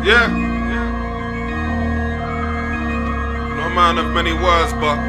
Yeah. No man of many words, but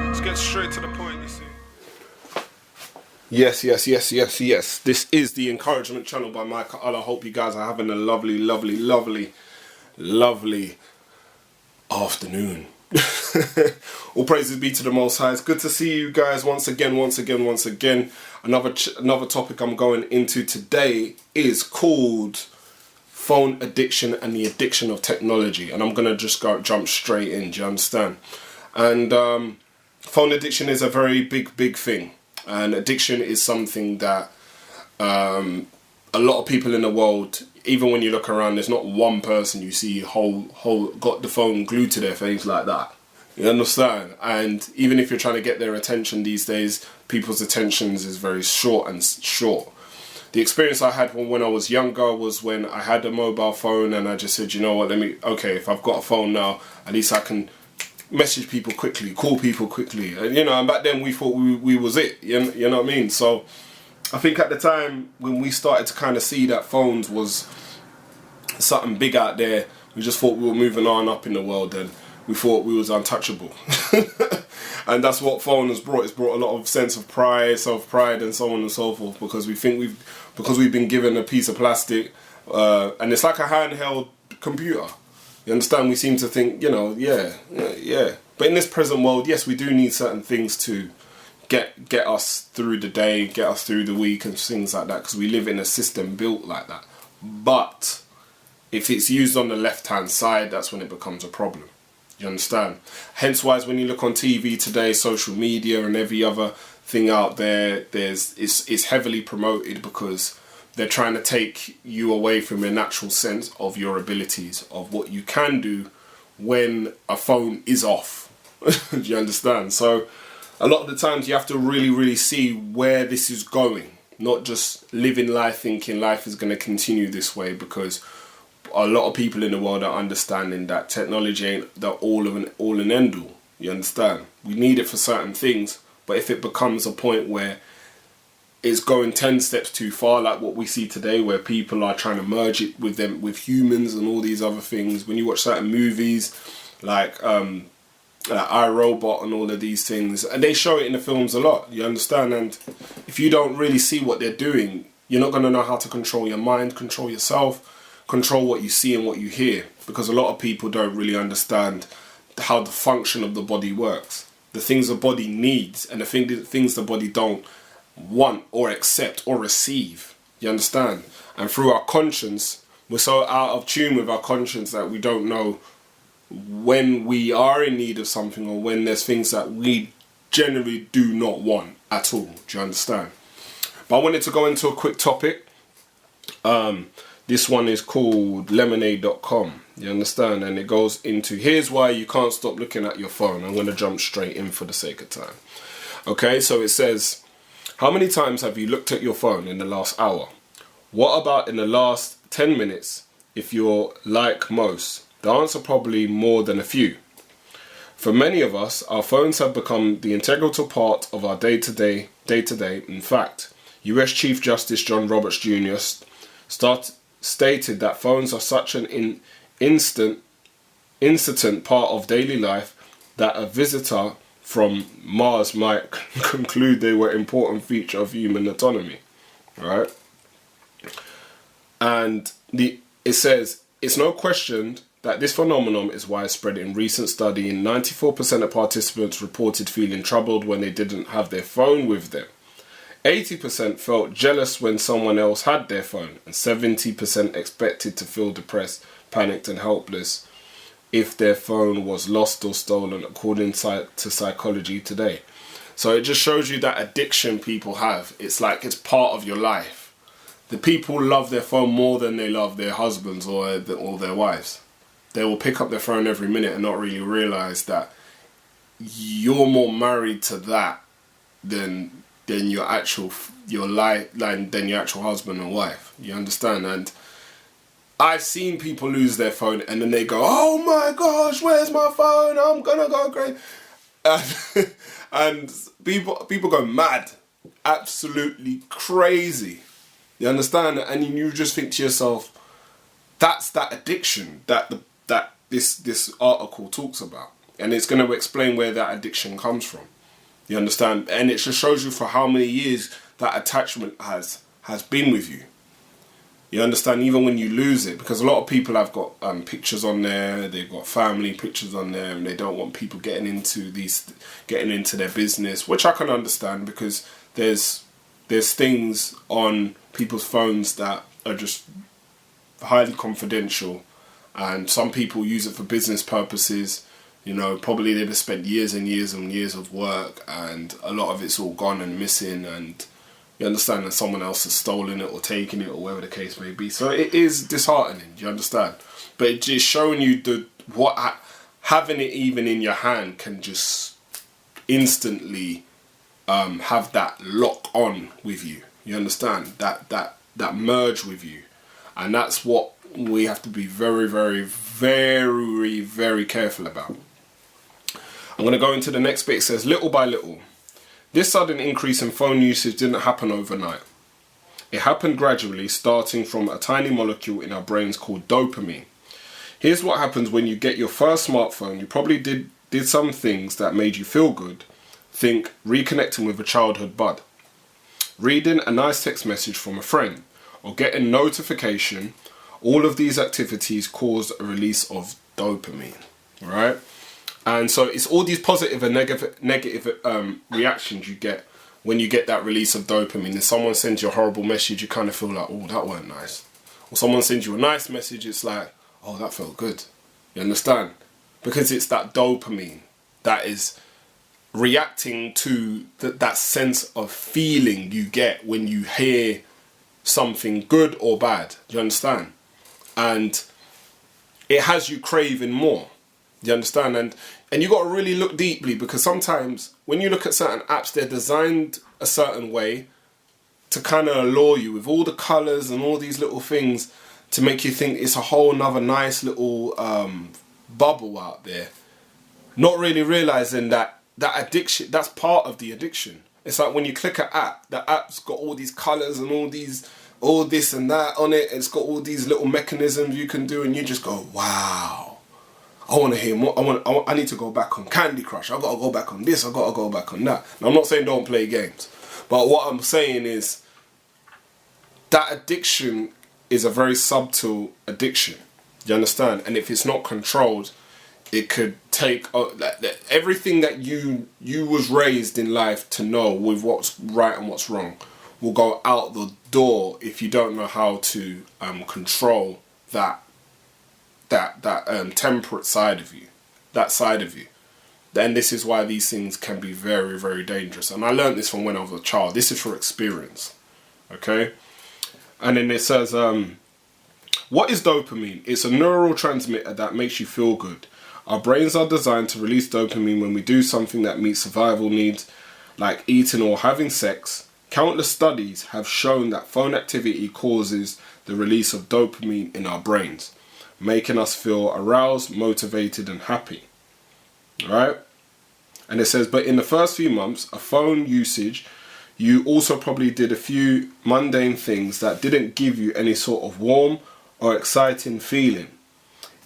let's get straight to the point, you see. Yes. This is the Encouragement Channel by Michalha. I hope you guys are having a lovely afternoon. All praises be to the Most High. It's good to see you guys once again. Another topic I'm going into today is called phone addiction and the addiction of technology. And I'm going to just jump straight in, do you understand? And phone addiction is a very big thing. And addiction is something that a lot of people in the world, even when you look around, there's not one person you see whole got the phone glued to their face like that. You understand? And even if you're trying to get their attention these days, people's attentions is very short. The experience I had when I was younger was when I had a mobile phone and I just said, you know what, if I've got a phone now, at least I can message people quickly, call people quickly. And, and back then we thought we was it, you know what I mean? So I think at the time when we started to kind of see that phones was something big out there, we just thought we were moving on up in the world and we thought we was untouchable. And that's what phone has brought. It's brought a lot of sense of pride, self-pride and so on and so forth, because we've been given a piece of plastic and it's like a handheld computer. You understand? We seem to think, yeah. But in this present world, yes, we do need certain things to get us through the day, get us through the week and things like that, because we live in a system built like that. But if it's used on the left-hand side, that's when it becomes a problem. You understand? Hence why when you look on TV today, social media and every other thing out there, it's heavily promoted because they're trying to take you away from your natural sense of your abilities, of what you can do when a phone is off. Do you understand? So a lot of the times you have to really see where this is going, not just living life thinking life is going to continue this way, because a lot of people in the world are understanding that technology ain't the all and end all. You understand? We need it for certain things, but if it becomes a point where it's going 10 steps too far, like what we see today, where people are trying to merge it with humans and all these other things. When you watch certain movies like iRobot and all of these things, and they show it in the films a lot, you understand? And if you don't really see what they're doing, you're not going to know how to control your mind, control yourself, control what you see and what you hear, because a lot of people don't really understand how the function of the body works, the things the body needs and the things the body don't want or accept or receive. You understand? And through our conscience, we're so out of tune with our conscience that we don't know when we are in need of something or when there's things that we generally do not want at all. Do you understand? But I wanted to go into a quick topic. This one is called lemonade.com. You understand? And it goes into, here's why you can't stop looking at your phone. I'm going to jump straight in for the sake of time. Okay, so it says, how many times have you looked at your phone in the last hour? What about in the last 10 minutes if you're like most? The answer probably more than a few. For many of us, our phones have become the integral part of our day-to-day. In fact, US Chief Justice John Roberts Jr. stated that phones are such an instant part of daily life that a visitor from Mars might conclude they were an important feature of human autonomy, right? And it says, it's no question that this phenomenon is widespread. In recent study, 94% of participants reported feeling troubled when they didn't have their phone with them. 80% felt jealous when someone else had their phone, and 70% expected to feel depressed, panicked and helpless if their phone was lost or stolen, according to Psychology Today. So it just shows you that addiction people have. It's like it's part of your life. The people love their phone more than they love their husbands or their wives. They will pick up their phone every minute and not really realise that you're more married to that than your actual husband and wife. You understand? And I've seen people lose their phone and then they go, oh my gosh, where's my phone? I'm gonna go crazy. And people go mad, absolutely crazy. You understand? And you just think to yourself, that's that addiction that this article talks about. And it's going to explain where that addiction comes from. You understand? And it just shows you for how many years that attachment has been with you. You understand? Even when you lose it, because a lot of people have got pictures on there, they've got family pictures on there, and they don't want people getting into their business, which I can understand, because there's things on people's phones that are just highly confidential, and some people use it for business purposes. You know, probably they've spent years and years and years of work, and a lot of it's all gone and missing, and you understand that someone else has stolen it or taken it or whatever the case may be. So it is disheartening, do you understand? But it's just showing you having it even in your hand can just instantly have that lock on with you. You understand? That merge with you. And that's what we have to be very, very, very, very careful about. I'm going to go into the next bit. It says, little by little. This sudden increase in phone usage didn't happen overnight. It happened gradually, starting from a tiny molecule in our brains called dopamine. Here's what happens when you get your first smartphone. You probably did some things that made you feel good. Think reconnecting with a childhood bud, reading a nice text message from a friend, or getting notification. All of these activities cause a release of dopamine, right? And so it's all these positive and negative reactions you get when you get that release of dopamine. And someone sends you a horrible message, you kind of feel like, oh, that weren't nice. Or someone sends you a nice message, it's like, oh, that felt good. You understand? Because it's that dopamine that is reacting to that sense of feeling you get when you hear something good or bad. Do you understand? And it has you craving more. Do you understand? And you got to really look deeply, because sometimes when you look at certain apps, they're designed a certain way to kind of allure you with all the colours and all these little things to make you think it's a whole nother nice little bubble out there. Not really realising that addiction, that's part of the addiction. It's like when you click an app, the app's got all these colours and all this and that on it. It's got all these little mechanisms you can do, and you just go, wow. I want to hear more. I need to go back on Candy Crush. I got to go back on this. I got to go back on that. Now, I'm not saying don't play games, but what I'm saying is that addiction is a very subtle addiction. You understand? And if it's not controlled, it could take everything that you was raised in life to know with what's right and what's wrong will go out the door if you don't know how to control that temperate side of you, that side of you. Then this is why these things can be very, very dangerous. And I learned this from when I was a child. This is for experience. Okay? And then it says, what is dopamine? It's a neurotransmitter that makes you feel good. Our brains are designed to release dopamine when we do something that meets survival needs, like eating or having sex. Countless studies have shown that phone activity causes the release of dopamine in our brains, making us feel aroused, motivated and happy. Alright? And it says, but in the first few months of phone usage, you also probably did a few mundane things that didn't give you any sort of warm or exciting feeling.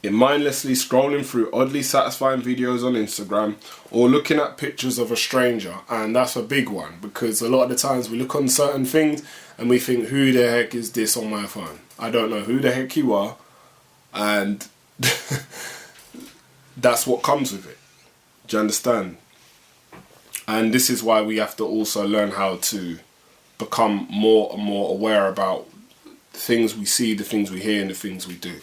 In mindlessly scrolling through oddly satisfying videos on Instagram, or looking at pictures of a stranger. And that's a big one, because a lot of the times we look on certain things and we think, who the heck is this on my phone? I don't know who the heck you are. And that's what comes with it. Do you understand? And this is why we have to also learn how to become more and more aware about the things we see, the things we hear and the things we do.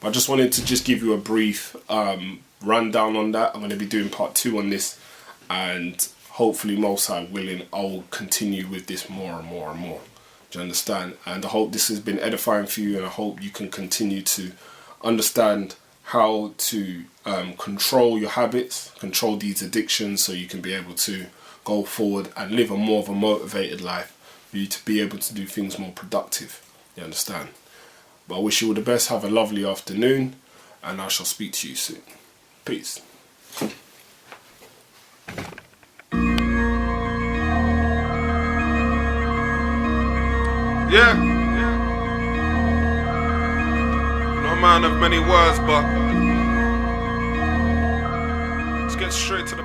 But I just wanted to just give you a brief rundown on that. I'm going to be doing part 2 on this, and hopefully, most high willing, I'll continue with this more and more and more. Do you understand? And I hope this has been edifying for you, and I hope you can continue to understand how to control your habits, control these addictions, so you can be able to go forward and live a more of a motivated life, for you to be able to do things more productive. You understand? But I wish you all the best. Have a lovely afternoon, and I shall speak to you soon. Peace. Yeah. man of many words, but let's get straight to the